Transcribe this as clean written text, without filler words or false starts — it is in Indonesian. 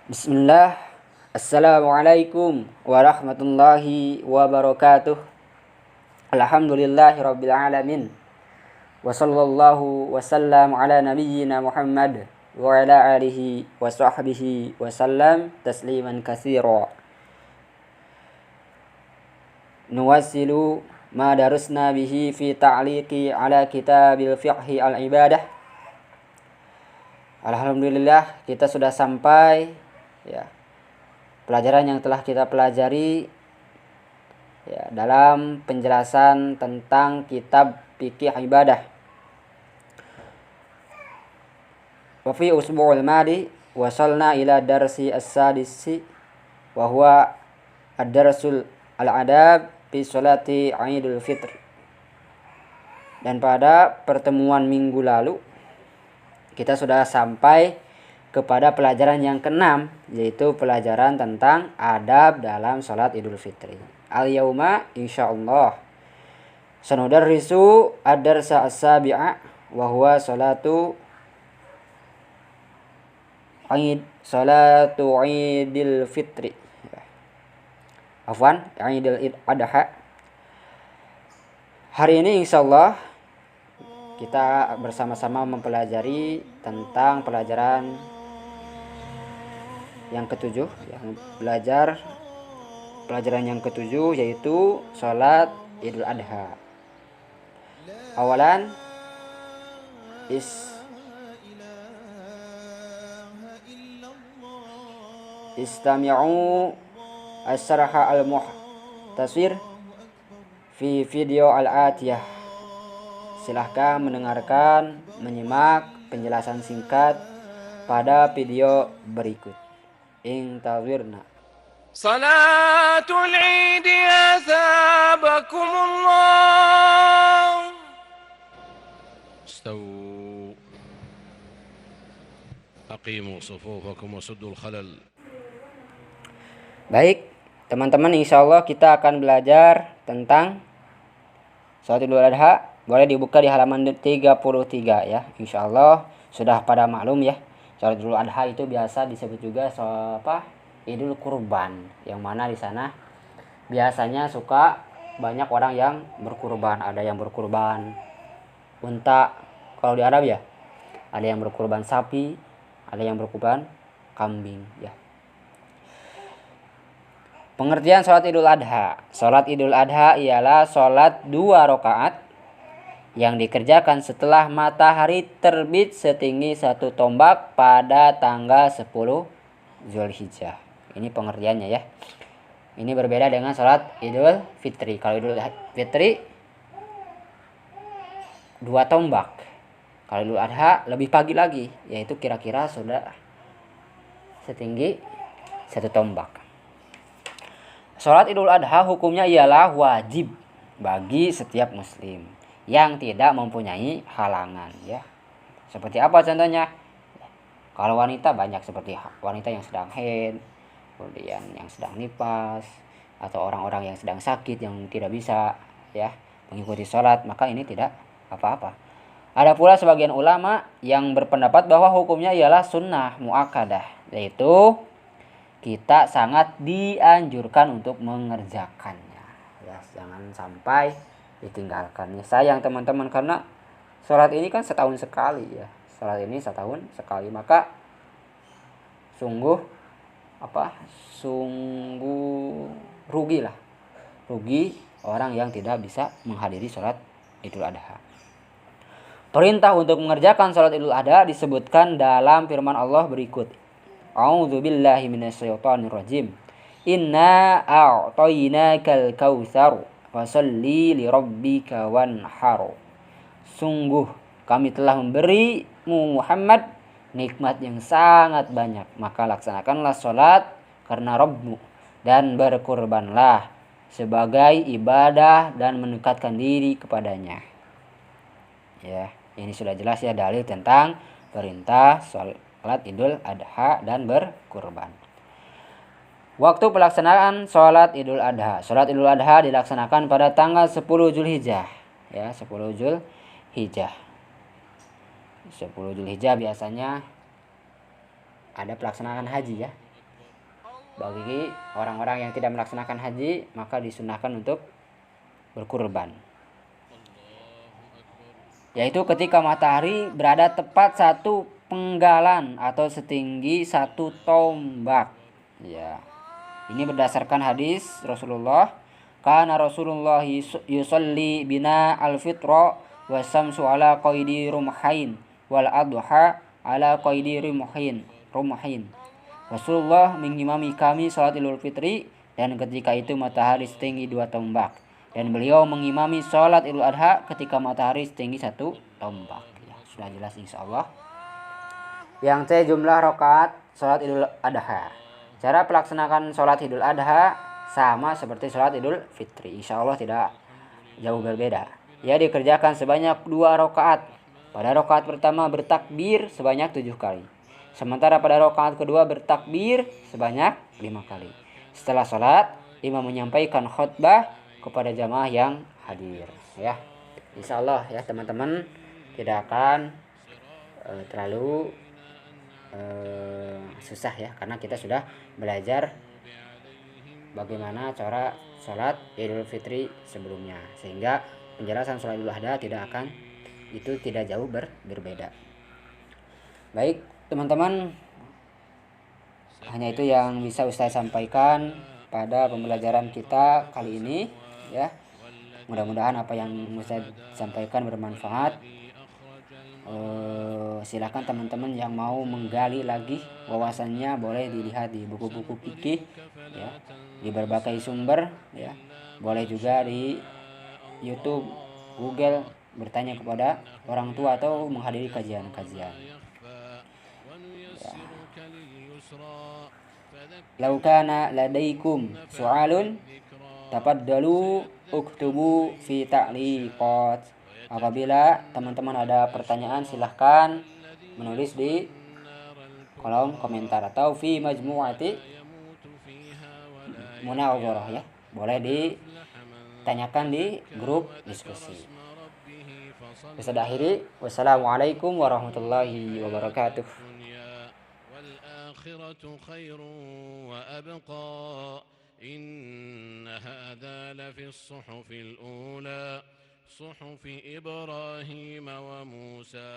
Bismillah. Assalamualaikum warahmatullahi wabarakatuh. Alhamdulillahirabbil alamin. Wa sallallahu wasallam ala nabiyyina Muhammad wa ala alihi wa sahbihi wa sallam tasliman katsira. Nuwassilu ma darusna bihi fi ta'liqi ala kitabil fiqhi al-ibadah. Alhamdulillah kita sudah sampai ya pelajaran yang telah kita pelajari ya dalam penjelasan tentang kitab fikih ibadah. Wa fi usbu'il madi wasalna ila darsi as-sadisi wa huwa ad-darsul al-adab fi sholati Idul Fitr. Dan pada pertemuan minggu lalu kita sudah sampai kepada pelajaran yang keenam, yaitu pelajaran tentang adab dalam sholat Idul Fitri. Al-yauma insyaallah sanudarrisu ad-darsa as-sabi'a wa huwa salatu Idul Fitri. Afwan, Idul Adha. Hari ini insyaallah kita bersama-sama mempelajari tentang pelajaran yang ketujuh, yang pelajaran yang ketujuh yaitu sholat Idul Adha. Awalan istami'u as-sarha al-muhtasir fi video al-atiyah. Silahkan mendengarkan, menyimak penjelasan singkat pada video berikut. Intazirna. Salatul Eid azabakumullah. استووا أقيموا صفوفكم وسدوا الخلل. Baik, teman-teman, insyaallah kita akan belajar tentang sholat Idul Adha. Boleh dibuka di halaman 33 ya. Insyaallah sudah pada maklum ya. Sholat Idul Adha itu biasa disebut juga Idul Kurban, yang mana di sana biasanya suka banyak orang yang berkurban. Ada yang berkurban unta kalau di Arab ya. Ada yang berkurban sapi, ada yang berkurban kambing ya. Pengertian sholat Idul Adha. Sholat Idul Adha ialah sholat 2 rakaat yang dikerjakan setelah matahari terbit setinggi 1 tombak pada tanggal 10 Zulhijjah. Ini pengertiannya ya. Ini berbeda dengan sholat Idul Fitri. Kalau Idul Fitri 2 tombak. Kalau Idul Adha lebih pagi lagi, yaitu kira-kira sudah setinggi 1 tombak. Sholat Idul Adha hukumnya ialah wajib bagi setiap muslim yang tidak mempunyai halangan ya. Seperti apa contohnya? Kalau wanita banyak, seperti wanita yang sedang haid, kemudian yang sedang nifas, atau orang-orang yang sedang sakit yang tidak bisa ya mengikuti sholat, maka ini tidak apa-apa. Ada pula sebagian ulama yang berpendapat bahwa hukumnya ialah sunnah muakkadah, yaitu kita sangat dianjurkan untuk mengerjakannya ya, jangan sampai ditinggalkannya. Sayang teman-teman, karena sholat ini kan setahun sekali ya. Sholat ini setahun sekali, maka sungguh rugi orang yang tidak bisa menghadiri sholat Idul Adha. Perintah untuk mengerjakan sholat Idul Adha disebutkan dalam firman Allah berikut. A'udzubillahi minasyaitonirrajim. Inna a'tainakal kautsar fasalli lirabbika wanhar. Sungguh kami telah memberimu Muhammad nikmat yang sangat banyak, maka laksanakanlah sholat karena Rabbmu dan berkurbanlah sebagai ibadah dan mendekatkan diri kepadanya. Ya, ini sudah jelas ya dalil tentang perintah sholat Idul Adha dan berkurban. Waktu pelaksanaan sholat Idul Adha. Sholat Idul Adha dilaksanakan pada tanggal 10 Zulhijjah. Ya, 10 Zulhijjah. 10 Zulhijjah biasanya ada pelaksanaan haji ya. bagi orang-orang yang tidak melaksanakan haji, maka disunahkan untuk berkurban. Yaitu ketika matahari berada tepat 1 penggalan atau setinggi 1 tombak. Ya. Ini berdasarkan hadis Rasulullah. Kana Rasulullah yusalli bina al-fitra wa samsu ala qaidi rumhain wal adha ala qaidi rumhain. Rasulullah mengimami kami salat Idul Fitri dan ketika itu matahari setinggi 2 tombak. Dan beliau mengimami sholat Idul Adha ketika matahari setinggi 1 tombak. Ya, sudah jelas insyaallah. Yang C, jumlah rakaat sholat Idul Adha. Cara pelaksanaan sholat Idul Adha sama seperti sholat Idul Fitri. Insyaallah tidak jauh berbeda. Ya, dikerjakan sebanyak 2 rakaat. Pada rakaat pertama bertakbir sebanyak 7 kali. Sementara pada rakaat kedua bertakbir sebanyak 5 kali. Setelah sholat, imam menyampaikan khutbah kepada jamaah yang hadir, ya. Insyaallah ya teman-teman tidak akan terlalu susah ya, karena kita sudah belajar bagaimana cara sholat Idul Fitri sebelumnya, sehingga penjelasan sholat Idul Adha tidak jauh berbeda. Baik teman-teman, hanya itu yang bisa Ustaz sampaikan pada pembelajaran kita kali ini, ya. Mudah-mudahan apa yang Ustaz sampaikan bermanfaat. Silakan teman-teman yang mau menggali lagi wawasannya boleh dilihat di buku-buku fikih, ya, di berbagai sumber, ya. Boleh juga di YouTube, Google, bertanya kepada orang tua atau menghadiri kajian-kajian. Ya. Lau kana ladaikum su'alun tafaddalu uktubu fi ta'liqat. Apabila teman-teman ada pertanyaan, silahkan menulis di kolom komentar atau fi majmu'ati munawwarah, ya. Boleh ditanyakan di grup diskusi. Bisa diakhiri. Wassalamualaikum warahmatullahi wabarakatuh. والآخرة خير وأبقى إن هذا لفي الصحف الأولى صحف إبراهيم وموسى